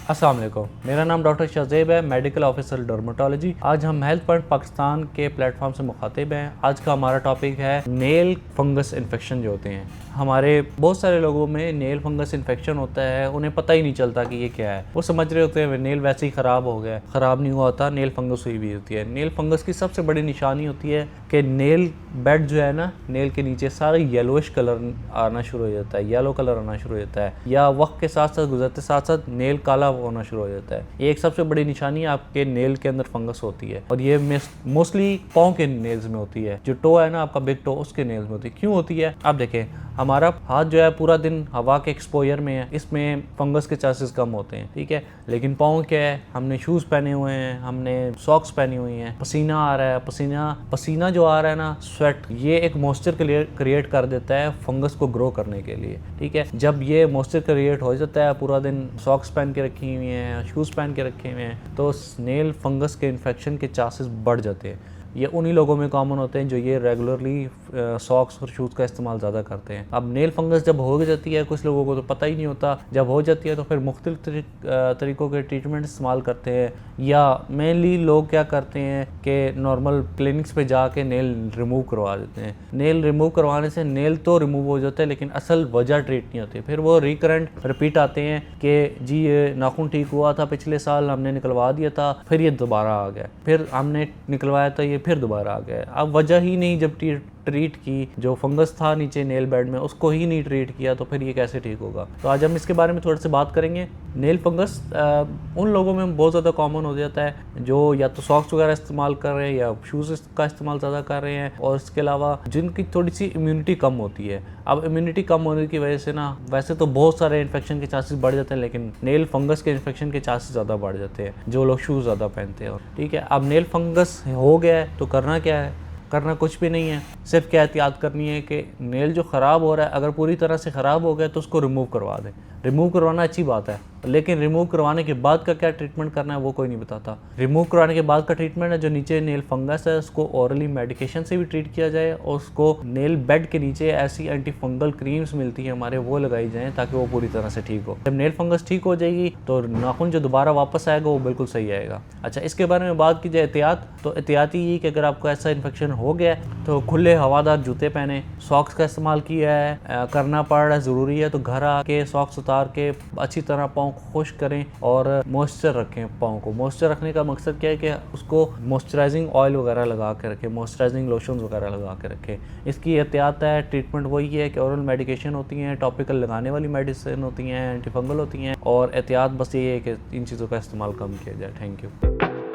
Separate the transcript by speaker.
Speaker 1: अस्सलाम वालेकुम, मेरा नाम डॉक्टर शहज़ेब है, मेडिकल ऑफिसर डर्मेटोलॉजी। आज हम हेल्थ पॉइंट पाकिस्तान के प्लेटफॉर्म से मुखातिब हैं। आज का हमारा टॉपिक है नेल फंगस इन्फेक्शन जो होते हैं। हमारे बहुत सारे लोगों में नेल फंगस इन्फेक्शन होता है, उन्हें पता ही नहीं चलता कि ये क्या है। वो समझ रहे होते हैं नेल वैसे ही ख़राब हो गया, ख़राब नहीं हुआ होता, नेल फंगस हुई भी होती है। नेल फंगस की सबसे बड़ी निशानी होती है कि नेल बेड जो है ना, नेल के नीचे सारा येलोइश कलर आना शुरू हो जाता है, येलो कलर आना शुरू हो जाता है, या वक्त के साथ साथ गुजरते साथ साथ नेल काला होना शुरू हो जाता है। ये एक सबसे बड़ी निशानी आपके नेल के अंदर फंगस होती है, और ये मोस्टली पाँव के नेल्स में होती है। जो टो है ना आपका, बिग टो, उसके नेल्स में होती है। क्यों होती है? आप देखें, हमारा हाथ जो है पूरा दिन हवा के एक्सपोजर में है, इसमें फंगस के चांसेस कम होते हैं, ठीक है। लेकिन पाँव क्या है, हमने शूज़ पहने हुए हैं, हमने सॉक्स पहनी हुई हैं, पसीना आ रहा है, पसीना जो आ रहा है ना, स्वेट, ये एक मॉइस्चर क्रिएट कर देता है फंगस को ग्रो करने के लिए, ठीक है। जब ये मॉइस्चर क्रिएट हो जाता है, पूरा दिन सॉक्स पहन के रखी हुई हैं, शूज़ पहन के रखे हुए हैं, तो नेल फंगस के इन्फेक्शन के चांसेस बढ़ जाते हैं। ये उन्हीं लोगों में कॉमन होते हैं जो ये रेगुलरली सॉक्स और शूज़ का इस्तेमाल ज़्यादा करते हैं। अब नेल फंगस जब हो जाती है, कुछ लोगों को तो पता ही नहीं होता, जब हो जाती है तो फिर मुख्तलिफ तरीक़ों के ट्रीटमेंट इस्तेमाल करते हैं, या मेनली लोग क्या करते हैं कि नॉर्मल क्लिनिक्स पे जाके नेल रिमूव करवा देते हैं। नेल रिमूव करवाने से नेल तो रिमूव हो जाता है, लेकिन असल वजह ट्रीट नहीं होती। फिर वो रिकरेंट रिपीट आते हैं कि जी ये नाखून ठीक हुआ था पिछले साल, हमने निकलवा दिया था, फिर ये दोबारा आ गया, फिर हमने निकलवाया था, ये फिर दोबारा आ गया। अब वजह ही नहीं जब ट्रीट की, जो फंगस था नीचे नेल बेड में उसको ही नहीं ट्रीट किया, तो फिर ये कैसे ठीक होगा? तो आज हम इसके बारे में थोड़ा सा बात करेंगे। नेल फंगस उन लोगों में बहुत ज़्यादा कॉमन हो जाता है जो या तो सॉक्स वगैरह इस्तेमाल कर रहे हैं या शूज़ का इस्तेमाल ज़्यादा कर रहे हैं, और इसके अलावा जिनकी थोड़ी सी इम्यूनिटी कम होती है। अब इम्यूनिटी कम होने की वजह से ना, वैसे तो बहुत सारे इन्फेक्शन के चांसेस बढ़ जाते हैं, लेकिन नेल फंगस के इन्फेक्शन के चांसेस ज़्यादा बढ़ जाते हैं जो लोग शूज़ ज़्यादा पहनते हैं, ठीक है। अब नेल फंगस हो गया है तो करना क्या है? करना कुछ भी नहीं है, सिर्फ क्या एहतियात करनी है कि नेल जो ख़राब हो रहा है, अगर पूरी तरह से ख़राब हो गया तो उसको रिमूव करवा दें। रिमूव करवाना अच्छी बात है, लेकिन रिमूव करवाने के बाद का क्या ट्रीटमेंट करना है वो कोई नहीं बताता। रिमूव करवाने के बाद का ट्रीटमेंट है जो नीचे नेल फंगस है उसको ओरली मेडिकेशन से भी ट्रीट किया जाए, और उसको नेल बेड के नीचे ऐसी एंटी फंगल क्रीम्स मिलती हैं हमारे, वो लगाई जाएँ ताकि वो पूरी तरह से ठीक हो। जब नेल फंगस ठीक हो जाएगी तो नाखून जो दोबारा वापस आएगा वो बिल्कुल सही आएगा। अच्छा, इसके बारे में बात की जाए एहतियात, तो एहतियात ये कि अगर आपको ऐसा इन्फेक्शन हो गया है तो खुले हवादार जूते पहने, सॉक्स का इस्तेमाल किया है, करना पड़ रहा है, ज़रूरी है तो घर आके सॉक्स उतार के अच्छी तरह पाँव को खुश्क करें और मॉइस्चर रखें। पाँव को मॉइस्चर रखने का मकसद क्या है कि उसको मॉइस्चराइजिंग ऑयल वगैरह लगा के रखें, मॉइस्चराइजिंग लोशंस वगैरह लगा के रखें। इसकी एहतियात है, ट्रीटमेंट वही है कि ओरल मेडिकेशन होती हैं, टॉपिकल लगाने वाली मेडिसिन होती हैं, एंटी फंगल होती हैं, और एहतियात बस ये है कि इन चीज़ों का इस्तेमाल कम किया जाए। Thank you.